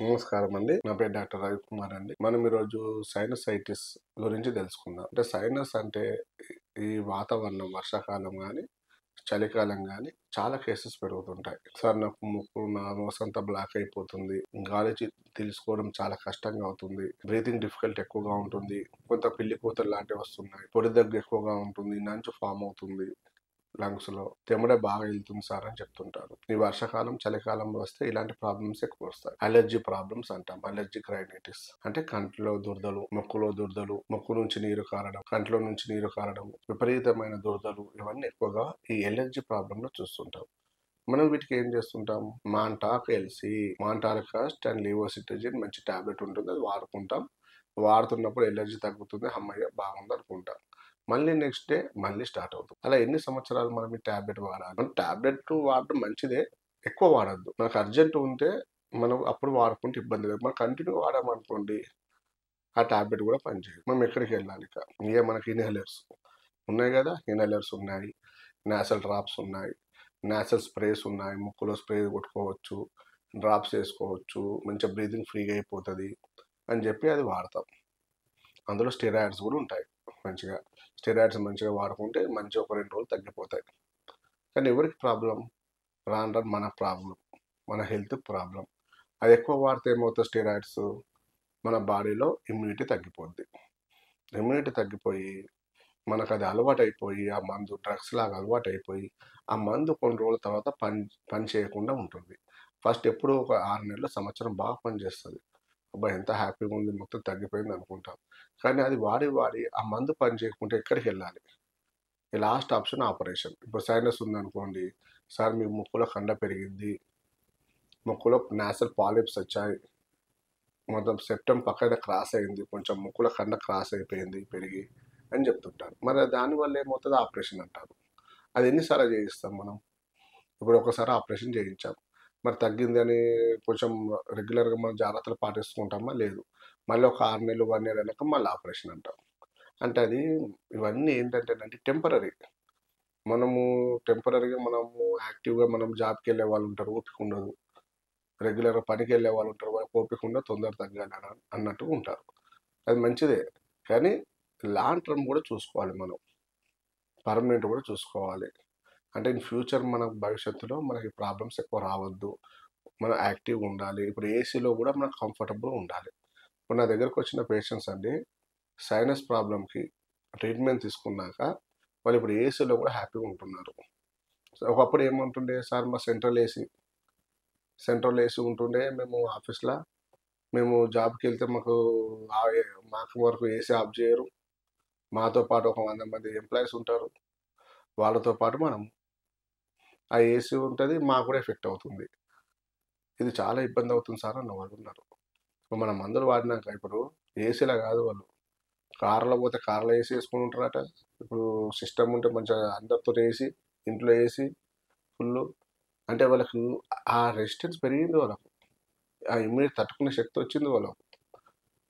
నమస్కారం అండి. నా పేరు డాక్టర్ రవికుమార్ అండి. మనం ఈరోజు సైనసైటిస్ గురించి తెలుసుకుందాం. అంటే సైనస్ అంటే ఈ వాతావరణం వర్షాకాలం గాని, చలికాలం గాని చాలా కేసెస్ పెరుగుతుంటాయి. సార్ నాకు ముక్కు, నా నోస్ అంతా బ్లాక్ అయిపోతుంది. గాలి తీసుకోవడం చాలా కష్టంగా అవుతుంది. బ్రీతింగ్ డిఫికల్ట్ ఎక్కువగా ఉంటుంది. కొంత పిల్లి కూతలు లాంటివి వస్తున్నాయి. పొడి దగ్గు ఎక్కువగా ఉంటుంది. నంచు ఫామ్ అవుతుంది. లంగ్స్ లో తెమ్మడే బాగా వెళ్తుంది సార్ అని చెప్తుంటారు. ఈ వర్షాకాలం చలికాలంలో వస్తే ఇలాంటి ప్రాబ్లమ్స్ ఎక్కువ వస్తాయి. అలర్జీ ప్రాబ్లమ్స్ అంటాం. అలర్జిక్ రైనైటిస్ అంటే కంట్లో దురదలు, ముక్కులో దురదలు, ముక్కు నుంచి నీరు కారడం, కంట్లో నుంచి నీరు కారడం, విపరీతమైన దురదలు, ఇవన్నీ ఎక్కువగా ఈ ఎలర్జీ ప్రాబ్లమ్ లో చూస్తుంటాం. మనం వీటికి ఏం చేస్తుంటాం? మాంటాక్ ఎల్సి, మాంటార్కాస్ట్ అండ్ లీవోసిట్రజిన్ మంచి టాబ్లెట్ ఉంటుంది, అది వాడుకుంటాం. వాడుతున్నప్పుడు ఎలర్జీ తగ్గుతుంది, అమ్మయ్య బాగుంది అనుకుంటాం. మళ్ళీ నెక్స్ట్ డే మళ్ళీ స్టార్ట్ అవుతుంది. అలా ఎన్ని సంవత్సరాలు మనం ఈ టాబ్లెట్ వాడాలి? మనం టాబ్లెట్ వాడడం మంచిదే, ఎక్కువ వాడద్దు. మనకు అర్జెంట్ ఉంటే మనం అప్పుడు వాడుకుంటే ఇబ్బంది లేదు. మనం కంటిన్యూ వాడామనుకోండి ఆ టాబ్లెట్ కూడా పనిచేయదు. మనం ఎక్కడికి వెళ్ళాలి? ఇక మనకి ఇన్హేలర్స్ ఉన్నాయి కదా, ఇన్హేలర్స్ ఉన్నాయి, నాసల్ డ్రాప్స్ ఉన్నాయి, నాసల్ స్ప్రేస్ ఉన్నాయి, ముక్కులో స్ప్రే కొట్టుకోవచ్చు, డ్రాప్స్ వేసుకోవచ్చు, మంచిగా బ్రీతింగ్ ఫ్రీగా అయిపోతుంది అని చెప్పి అది వాడతాం. అందులో స్టెరాయిడ్స్ కూడా ఉంటాయి. మంచిగా స్టెరాయిడ్స్ మంచిగా వాడుకుంటే మంచిగా ఒక 2 రోజులు తగ్గిపోతాయి. కానీ ఎవరికి ప్రాబ్లం? రాను రాను మన ప్రాబ్లం, మన హెల్త్ ప్రాబ్లం. అది ఎక్కువ వాడితే ఏమవుతుంది? స్టెరాయిడ్స్ మన బాడీలో ఇమ్యూనిటీ తగ్గిపోద్ది. ఇమ్యూనిటీ తగ్గిపోయి మనకు అది అలవాటు అయిపోయి ఆ మందు డ్రగ్స్ లాగా అలవాటు అయిపోయి ఆ మందు కొన్ని రోజుల తర్వాత పని చేయకుండా ఉంటుంది. ఫస్ట్ ఎప్పుడు ఒక 6 నెలలు సంవత్సరం బాగా పనిచేస్తుంది. అబ్బా ఎంత హ్యాపీగా ఉంది, మొత్తం తగ్గిపోయింది అనుకుంటాం. కానీ అది వాడి వాడి ఆ మందు పని చేయకుంటే ఎక్కడికి వెళ్ళాలి? ఈ లాస్ట్ ఆప్షన్ ఆపరేషన్. ఇప్పుడు సైనస్ ఉందనుకోండి, సార్ మీ ముక్కులో కండ పెరిగింది, ముక్కులో నాసల్ పాలిప్స్ వచ్చాయి, మొత్తం సెప్టమ్ పక్కన క్రాస్ అయింది, కొంచెం ముక్కుల కండ క్రాస్ అయిపోయింది పెరిగి అని చెప్తుంటారు. మరి దానివల్ల ఏమవుతుంది? ఆపరేషన్ అంటారు. అది ఎన్నిసార్లు చేయిస్తాం మనం? ఇప్పుడు ఒకసారి ఆపరేషన్ చేయించాం, మరి తగ్గింది అని కొంచెం రెగ్యులర్గా మనం జాగ్రత్తలు పాటిస్తుంటామా? లేదు. మళ్ళీ ఒక 6 నెలలు 1 ఇయర్ అయినాక మళ్ళీ ఆపరేషన్ అంటాం. అంటే అది ఇవన్నీ ఏంటంటేనండి టెంపరరీ. మనము టెంపరరీగా మనము యాక్టివ్గా మనం జాబ్కి వెళ్ళే వాళ్ళు ఉంటారు, ఓపిక ఉండదు. రెగ్యులర్గా పనికి వెళ్ళే వాళ్ళు ఉంటారు, వాళ్ళకి ఓపిక ఉండదు, తొందర తగ్గాలి అన్నట్టుగా ఉంటారు. అది మంచిదే, కానీ లాంగ్ టర్మ్ కూడా చూసుకోవాలి మనం, పర్మనెంట్ కూడా చూసుకోవాలి. అంటే ఇన్ ఫ్యూచర్ మన భవిష్యత్తులో మనకి ప్రాబ్లమ్స్ ఎక్కువ రావద్దు, మనం యాక్టివ్గా ఉండాలి. ఇప్పుడు ఏసీలో కూడా మనకు కంఫర్టబుల్గా ఉండాలి. ఇప్పుడు నా దగ్గరకు వచ్చిన పేషెంట్స్ అండి, సైనస్ ప్రాబ్లంకి ట్రీట్మెంట్ తీసుకున్నాక వాళ్ళు ఇప్పుడు ఏసీలో కూడా హ్యాపీగా ఉంటున్నారు. సో ఒకప్పుడు ఏముంటుండే సార్, మా సెంట్రల్ ఏసీ ఉంటుండే, మేము ఆఫీస్లో మేము జాబ్కి వెళ్తే మాకు వరకు ఏసీ ఆఫ్ చేయరు. మాతో పాటు ఒక 100 మంది ఎంప్లాయీస్ ఉంటారు, వాళ్ళతో పాటు మనం ఆ ఏసీ ఉంటుంది, మాకు కూడా ఎఫెక్ట్ అవుతుంది. ఇది చాలా ఇబ్బంది అవుతుంది సార్ అన్న వాళ్ళు ఉన్నారు. ఇప్పుడు మనం మందులు వాడినాక ఇప్పుడు ఏసీలో కాదు, వాళ్ళు కార్లో పోతే కార్లో ఏసీ వేసుకుని ఉంటారట. ఇప్పుడు సిస్టమ్ ఉంటే మంచిగా అందరితో ఏసీ, ఇంట్లో ఏసీ ఫుల్. అంటే వాళ్ళకు ఆ రెసిస్టెన్స్ పెరిగింది, వాళ్ళకు ఆ ఇమ్యూనిటీ తట్టుకునే శక్తి వచ్చింది,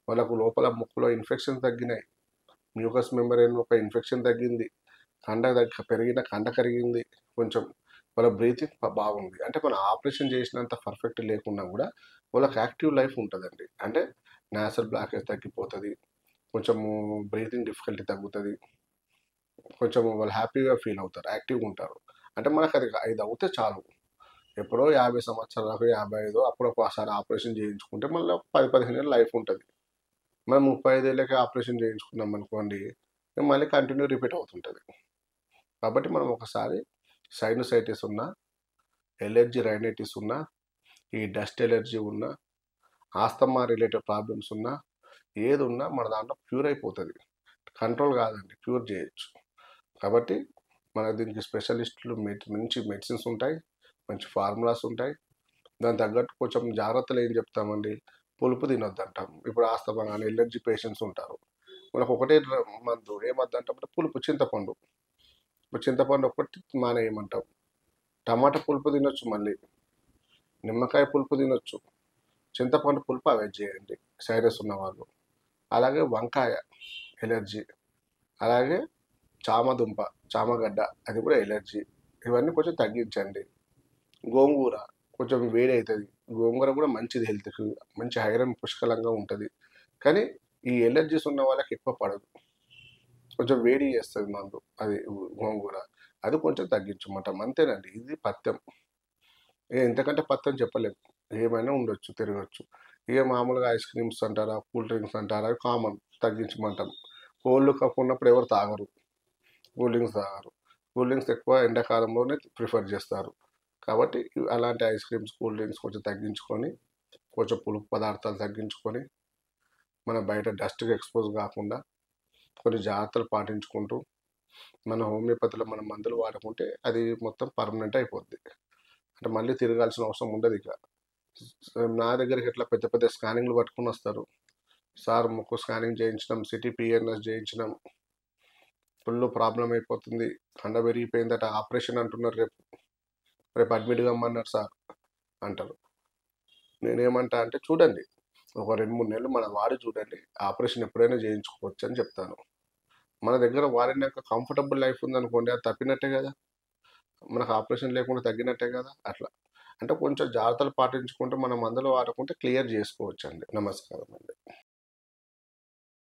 వాళ్ళకు లోపల ముక్కులో ఇన్ఫెక్షన్ తగ్గినాయి, మ్యూకస్ మెంబ్రేన్ ఒక ఇన్ఫెక్షన్ తగ్గింది, పెరిగిన కండ కరిగింది కొంచెం, వాళ్ళ బ్రీతింగ్ బాగుంది. అంటే మనం ఆపరేషన్ చేసినంత పర్ఫెక్ట్ లేకున్నా కూడా వాళ్ళకి యాక్టివ్ లైఫ్ ఉంటుందండి. అంటే నాసల్ బ్లాకేజ్ తగ్గిపోతుంది, కొంచెము బ్రీతింగ్ డిఫికల్టీ తగ్గుతుంది, కొంచెం వాళ్ళు హ్యాపీగా ఫీల్ అవుతారు, యాక్టివ్గా ఉంటారు. అంటే మనకు అది 5 అవుతే చాలు. ఎప్పుడో 50 సంవత్సరాలకు 55 అప్పుడు ఒకసారి ఆపరేషన్ చేయించుకుంటే మళ్ళీ 10-15 ఏళ్ళు లైఫ్ ఉంటుంది. మనం 35 ఏళ్ళకి ఆపరేషన్ చేయించుకున్నాం అనుకోండి, మళ్ళీ కంటిన్యూ రిపీట్ అవుతుంటుంది. కాబట్టి మనం ఒకసారి సైనసైటిస్ ఉన్నా, ఎలర్జీ రైనైటిస్ ఉన్నా, ఈ డస్ట్ ఎలర్జీ ఉన్నా, ఆస్తమా రిలేటెడ్ ప్రాబ్లమ్స్ ఉన్నా, ఏది ఉన్నా మన దాంట్లో క్యూర్ అయిపోతుంది. కంట్రోల్ కాదండి, క్యూర్ చేయొచ్చు. కాబట్టి మన దీనికి స్పెషలిస్టులు మంచి మెడిసిన్స్ ఉంటాయి, మంచి ఫార్ములాస్ ఉంటాయి. దానికి తగ్గట్టు కొంచెం జాగ్రత్తలు ఏం చెప్తామండి? పులుపు తినొద్దు అంటాం. ఇప్పుడు ఆస్తమా కానీ ఎలర్జీ పేషెంట్స్ ఉంటారు, మనకు ఒకటే మందు ఏమద్దు అంటే పులుపు, చింతపండు. ఇప్పుడు చింతపండు ఒకటి మానేయమంటాం. టమాటా పులుపు తినొచ్చు, మళ్ళీ నిమ్మకాయ పులుపు తినొచ్చు, చింతపండు పులుపు అవాయిడ్ చేయండి సైనస్ ఉన్నవాళ్ళు. అలాగే వంకాయ ఎలర్జీ, అలాగే చామదుంప, చామగడ్డ, అది కూడా ఎలర్జీ. ఇవన్నీ కొంచెం తగ్గించండి. గోంగూర కొంచెం వేడి అవుతుంది, గోంగూర కూడా మంచిది హెల్త్కి, మంచి ఐరన్ పుష్కలంగా ఉంటుంది. కానీ ఈ ఎలర్జీస్ ఉన్న వాళ్ళకి ఎక్కువ పడదు, కొంచెం వేడి చేస్తుంది మందు అది గోంగూర. అది కొంచెం తగ్గించమంటాం అంతేనండి. ఇది పథ్యం. ఇంతకంటే పథ్యం చెప్పలేము. ఏమైనా ఉండొచ్చు, తిరగచ్చు. ఇక మామూలుగా ఐస్ క్రీమ్స్ అంటారా, కూల్ డ్రింక్స్ అంటారా, అవి కామన్, తగ్గించమంటాం. కోల్డ్ కఫ్ ఉన్నప్పుడు ఎవరు తాగరు, కూల్ డ్రింక్స్ తాగరు. కూల్ డ్రింక్స్ ఎక్కువ ఎండాకాలంలోనే ప్రిఫర్ చేస్తారు. కాబట్టి అలాంటి ఐస్ క్రీమ్స్, కూల్ డ్రింక్స్ కొంచెం తగ్గించుకొని, కొంచెం పులుపు పదార్థాలు తగ్గించుకొని, మన బయట డస్ట్‌కి ఎక్స్‌పోజ్ కాకుండా కొన్ని జాగ్రత్తలు పాటించుకుంటూ, మన హోమియోపతిలో మనం మందులు వాడుకుంటే అది మొత్తం పర్మనెంట్ అయిపోద్ది. అంటే మళ్ళీ తిరగాల్సిన అవసరం ఉండదిక. నా దగ్గరికి ఎట్లా పెద్ద పెద్ద స్కానింగ్‌లు పట్టుకొనొస్తారు. సార్ ముక్కు స్కానింగ్ చేయించినాం, సిటీ పిఎన్ఎస్ చేయించినాం, ఫుల్లు ప్రాబ్లమ్ అయిపోతుంది, కండ విరిగిపోయిందట, ఆపరేషన్ అంటున్నారు రేపు, రేపు అడ్మిట్ కమ్మన్నారు సార్ అంటారు. నేనేమంటా అంటే చూడండి, ఒక 2, 3 నెలలు మనం వాడి చూడండి, ఆపరేషన్ ఎప్పుడైనా చేయించుకోవచ్చు అని చెప్తాను. మన దగ్గర వాడినాక కంఫర్టబుల్ లైఫ్ ఉందనుకోండి, అది తప్పినట్టే కదా! మనకు ఆపరేషన్ లేకుండా తగ్గినట్టే కదా! అట్లా. అంటే కొంచెం జాగ్రత్తలు పాటించుకుంటూ మనం మందులు వాడుకుంటే క్లియర్ చేసుకోవచ్చండి. నమస్కారం అండి.